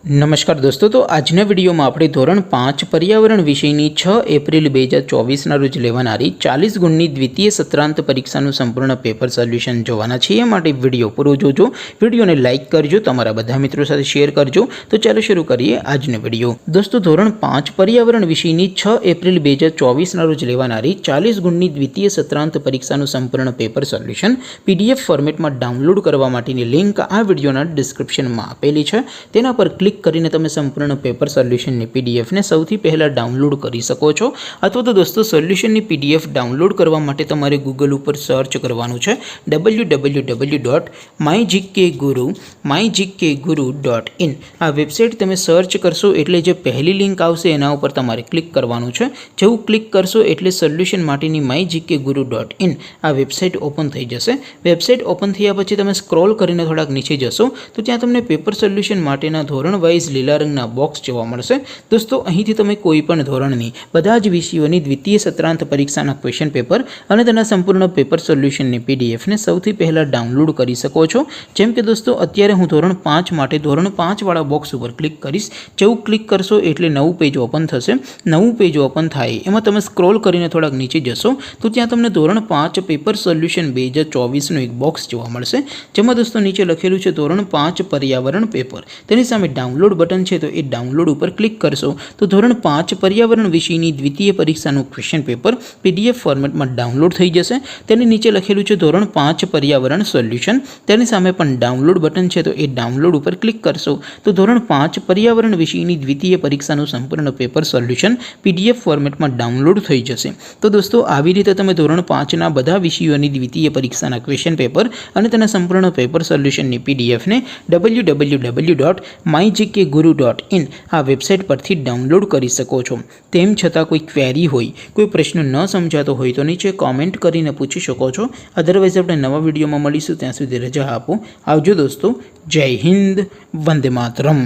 नमस्कार दोस्तों, तो આજના વિડીયોમાં આપણે ધોરણ 5 પર્યાવરણ વિષયની 6 એપ્રિલ 2024ના રોજ લેવાનારી 40 ગુણની દ્વિતીય સત્રાંત પરીક્ષાનું સંપૂર્ણ પેપર સોલ્યુશન જોવાના છીએ। એ માટે વિડીયો પૂરો જોજો, વિડીયોને લાઇક કરજો, તમારા બધા મિત્રો સાથે શેર કરજો। તો ચાલો શરૂ કરીએ આજનો વિડીયો। દોસ્તો, ધોરણ 5 પર્યાવરણ વિષયની 6 એપ્રિલ 2024ના રોજ લેવાનારી 40 ગુણની દ્વિતીય સત્રાંત પરીક્ષાનું સંપૂર્ણ પેપર સોલ્યુશન PDF ફોર્મેટમાં ડાઉનલોડ કરવા માટેની લિંક આ વિડીયોના ડિસ્ક્રિપ્શનમાં આપેલી છે। તેના પર ક્લિક કરીને તમે સંપૂર્ણ પેપર સોલ્યુશનની PDF ને સૌથી પહેલા ડાઉનલોડ કરી શકો છો। અથવા તો દોસ્તો, સોલ્યુશનની PDF ડાઉનલોડ કરવા માટે તમારે ગૂગલ ઉપર સર્ચ કરવાનું છે www.mygkguru.in। આ વેબસાઇટ તમે સર્ચ કરશો એટલે જે પહેલી લિંક આવશે એના ઉપર તમારે ક્લિક કરવાનું છે। જેવું ક્લિક કરશો એટલે સોલ્યુશન માટેની mygkguru.in આ વેબસાઇટ ઓપન થઈ જશે। વેબસાઇટ ઓપન થયા પછી તમે સ્ક્રોલ કરીને થોડાક નીચે જશો તો ત્યાં તમને પેપર સોલ્યુશન માટેના ધોરણ વાઇઝ લીલા રંગના બોક્સ જોવા મળશે। દોસ્તો, અહીંથી તમે કોઈ પણ ધોરણની બધા જ વિષયોની દ્વિતીય સત્રાંત પરીક્ષાના ક્વેશ્ચન પેપર અને તેના સંપૂર્ણ પેપર સોલ્યુશનની PDF ને સૌથી પહેલા ડાઉનલોડ કરી શકો છો। જેમ કે દોસ્તો, અત્યારે હું ધોરણ 5 માટે ધોરણ 5 વાળા બોક્સ ઉપર ક્લિક કરીશ। જેવું ક્લિક કરશો એટલે નવું પેજ ઓપન થશે। નવું પેજ ઓપન થાય એમાં તમે સ્ક્રોલ કરીને થોડાક નીચે જશો તો ત્યાં તમને ધોરણ 5 પેપર સોલ્યુશન 2024નું એક બોક્સ જોવા મળશે, જેમાં દોસ્તો નીચે લખેલું છે ધોરણ 5 પર્યાવરણ પેપર। તેની સામે ડાઉનલોડ બટન છે, તો એ ડાઉનલોડ ઉપર ક્લિક કરશો તો ધોરણ 5 પર્યાવરણ વિષયની દ્વિતીય પરીક્ષાનું ક્વેશ્ચન પેપર PDF ફોર્મેટમાં ડાઉનલોડ થઈ જશે। તેની નીચે લખેલું છે ધોરણ 5 પર્યાવરણ સોલ્યુશન। તેની સામે પણ ડાઉનલોડ બટન છે, તો એ ડાઉનલોડ ઉપર ક્લિક કરશો તો ધોરણ 5 પર્યાવરણ વિષયની દ્વિતીય પરીક્ષાનું સંપૂર્ણ પેપર સોલ્યુશન PDF ફોર્મેટમાં ડાઉનલોડ થઈ જશે। તો દોસ્તો, આવી રીતે તમે ધોરણ 5ના બધા વિષયોની દ્વિતીય પરીક્ષાના ક્વેશ્ચન પેપર અને તેના સંપૂર્ણ પેપર સોલ્યુશનની PDF ને www.mygkguru.in આ વેબસાઇટ પરથી ડાઉનલોડ કરી શકો છો। તેમ છતાં કોઈ ક્વેરી હોય, કોઈ પ્રશ્ન ન સમજાતો હોય તો નીચે કોમેન્ટ કરીને પૂછી શકો છો। અધરવાઇઝ આપણે નવા વિડીયોમાં મળીશું, ત્યાં સુધી રજા આપો। આવજો દોસ્તો, જય હિન્દ, વંદે માતરમ।